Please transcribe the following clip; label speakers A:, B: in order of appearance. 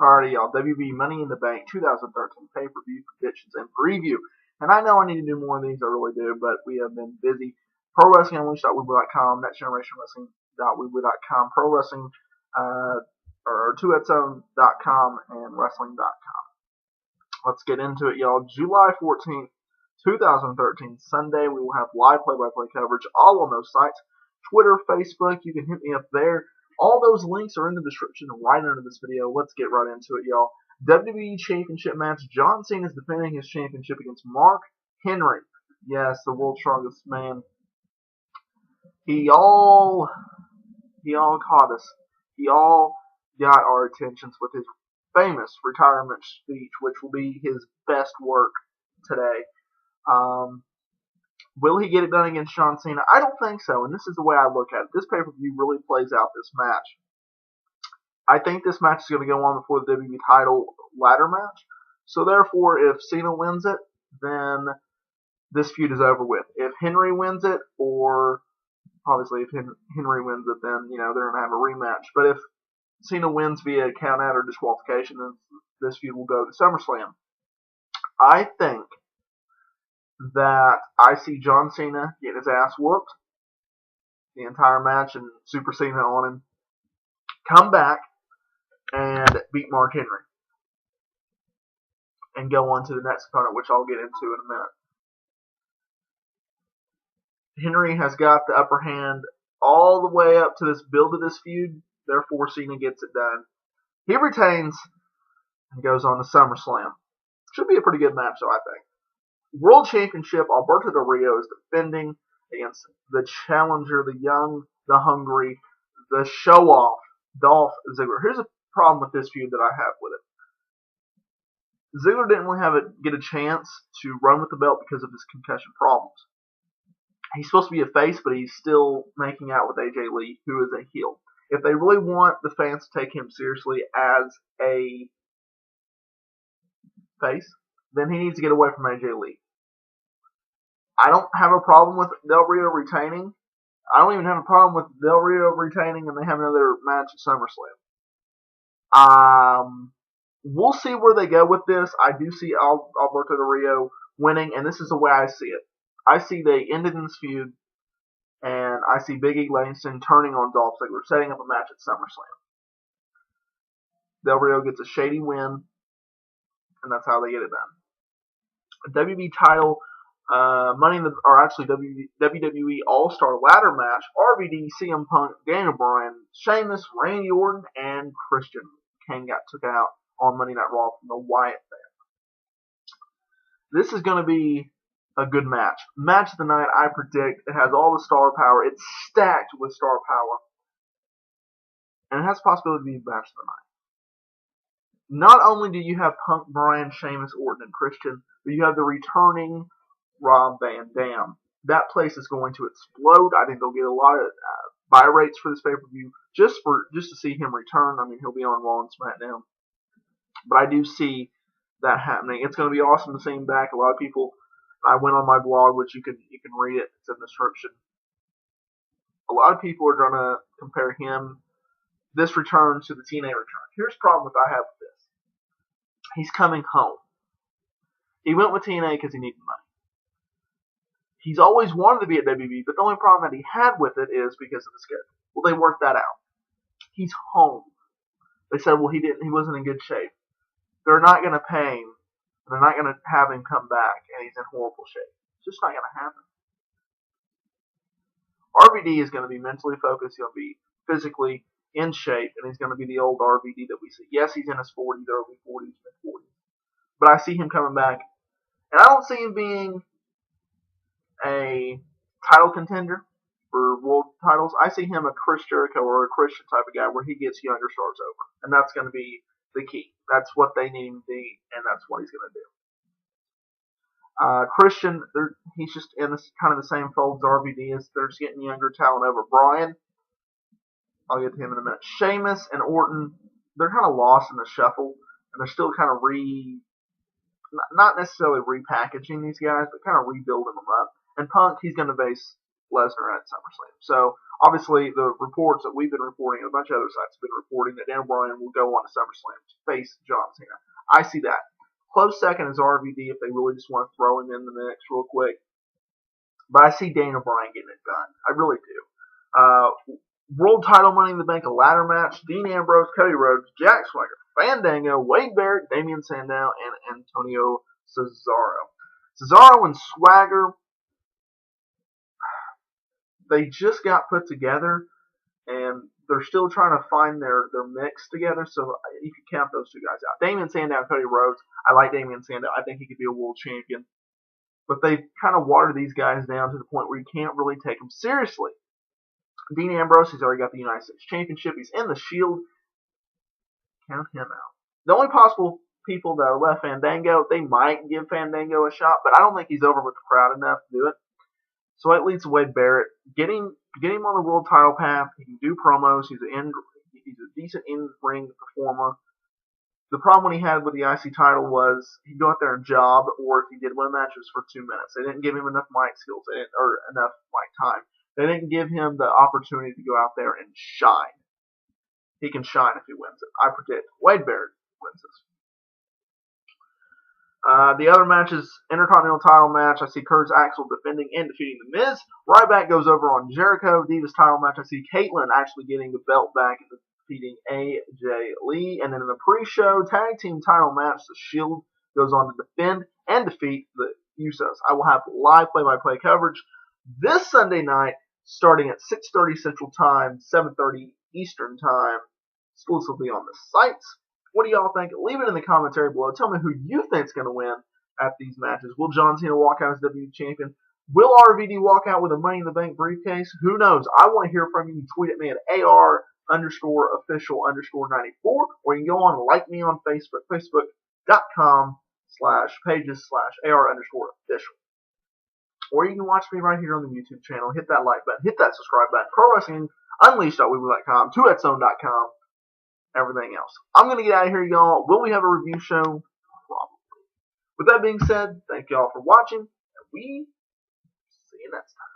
A: Alrighty, y'all. WB Money in the Bank 2013 pay-per-view predictions and preview. And I know I need to do more of these, I really do, but we have been busy. ProWrestlingUnleashed.weebly.com, NextGenerationWrestling.weebly.com, Pro Wrestling, or 2XO.com, and Wrestling.com. Let's get into it, y'all. July 14th, 2013, Sunday, we will have live play-by-play coverage all on those sites. Twitter, Facebook, you can hit me up there. All those links are in the description right under this video. Let's get right into it, y'all. WWE Championship match. John Cena is defending his championship against Mark Henry. Yes, the world's strongest man. He all caught us. He all got our attentions with his famous retirement speech, which will be his best work today. Will he get it done against John Cena? I don't think so, and this is the way I look at it. This pay-per-view really plays out this match. I think this match is going to go on before the WWE title ladder match. So therefore, if Cena wins it, then this feud is over with. If Henry wins it, or obviously if Henry wins it, then they're going to have a rematch. But if Cena wins via count out or disqualification, then this feud will go to SummerSlam. I think that I see John Cena getting his ass whooped the entire match and Super Cena on him, come back and beat Mark Henry and go on to the next opponent, which I'll get into in a minute. Henry has got the upper hand all the way up to this build of this feud, therefore Cena gets it done. He retains and goes on to SummerSlam. Should be a pretty good match, though, I think. World Championship, Alberto Del Rio is defending against the challenger, the young, the hungry, the show-off, Dolph Ziggler. Here's a problem with this feud that I have with it. Ziggler didn't really get a chance to run with the belt because of his concussion problems. He's supposed to be a face, but he's still making out with AJ Lee, who is a heel. If they really want the fans to take him seriously as a face, then he needs to get away from AJ Lee. I don't have a problem with Del Rio retaining. I don't even have a problem with Del Rio retaining and they have another match at SummerSlam. We'll see where they go with this. I do see Alberto Del Rio winning, and this is the way I see it. I see they ended in this feud, and I see Big E Langston turning on Dolph Ziggler, setting up a match at SummerSlam. Del Rio gets a shady win, and that's how they get it done. A WB title, WWE All-Star Ladder match. RVD, CM Punk, Daniel Bryan, Sheamus, Randy Orton, and Christian Kane got took out on Monday Night Raw from the Wyatt family. This is going to be a good match. Match of the night, I predict. It has all the star power. It's stacked with star power. And it has the possibility to be the match of the night. Not only do you have Punk, Bryan, Sheamus, Orton, and Christian, but you have the returning Rob Van Dam. That place is going to explode. I think they'll get a lot of buy rates for this pay-per-view just to see him return. I mean, he'll be on Raw and SmackDown. But I do see that happening. It's going to be awesome to see him back. A lot of people, I went on my blog, which you can read it. It's in the description. A lot of people are going to compare this return to the TNA return. Here's the problem I have with this. He's coming home. He went with TNA because he needed money. He's always wanted to be at WWE, but the only problem that he had with it is because of the schedule. Well, they worked that out. He's home. They said, well, he wasn't in good shape. They're not going to pay him. They're not going to have him come back, and he's in horrible shape. It's just not going to happen. RVD is going to be mentally focused. He'll be physically in shape, and he's going to be the old RVD that we see. Yes, he's in his 40s, early 40s, mid-40s. But I see him coming back, and I don't see him being a title contender for world titles. I see him a Chris Jericho or a Christian type of guy where he gets younger stars over. And that's going to be the key. That's what they need him to be, and that's what he's going to do. Christian, he's just in kind of the same fold as RVD is. They're just getting younger talent over. Bryan, I'll get to him in a minute. Sheamus and Orton, they're kind of lost in the shuffle, and they're still kind of not necessarily repackaging these guys, but kind of rebuilding them up. And Punk, he's going to face Lesnar at SummerSlam. So obviously the reports that we've been reporting, and a bunch of other sites have been reporting that Daniel Bryan will go on to SummerSlam to face John Cena. I see that. Close second is RVD if they really just want to throw him in the mix real quick. But I see Daniel Bryan getting it done. I really do. World title Money in the Bank, a ladder match. Dean Ambrose, Cody Rhodes, Jack Swagger, Fandango, Wade Barrett, Damian Sandow, and Antonio Cesaro. Cesaro and Swagger, they just got put together, and they're still trying to find their mix together, so you can count those two guys out. Damian Sandow and Cody Rhodes, I like Damian Sandow. I think he could be a world champion. But they've kind of watered these guys down to the point where you can't really take them seriously. Dean Ambrose, he's already got the United States Championship. He's in the Shield. Count him out. The only possible people that are left, Fandango, they might give Fandango a shot, but I don't think he's over with the crowd enough to do it. So it leads to Wade Barrett. Get him on the world title path. He can do promos. He's a decent in-ring performer. The problem when he had with the IC title was he'd go out there and job, or if he did win a match, it was for 2 minutes. They didn't give him enough mic skills, or enough mic time. They didn't give him the opportunity to go out there and shine. He can shine if he wins it. I predict Wade Barrett wins this. The other matches, Intercontinental title match. I see Curtis Axel defending and defeating The Miz. Ryback goes over on Jericho. Divas title match. I see Caitlyn actually getting the belt back and defeating AJ Lee. And then in the pre-show tag team title match, the Shield goes on to defend and defeat the Usos. I will have live play-by-play coverage this Sunday night, starting at 6:30 Central Time, 7:30 Eastern Time, exclusively on the sites. What do y'all think? Leave it in the commentary below. Tell me who you think is going to win at these matches. Will John Cena walk out as WWE Champion? Will RVD walk out with a Money in the Bank briefcase? Who knows? I want to hear from you. You can tweet at me at AR_official_94, or you can go on and like me on Facebook, facebook.com/pages/AR_official. Or you can watch me right here on the YouTube channel. Hit that like button. Hit that subscribe button. Pro Wrestling Unleashed.weebly.com, 2xzone.com, everything else. I'm going to get out of here, y'all. Will we have a review show? Probably. With that being said, thank y'all for watching, and we see you next time.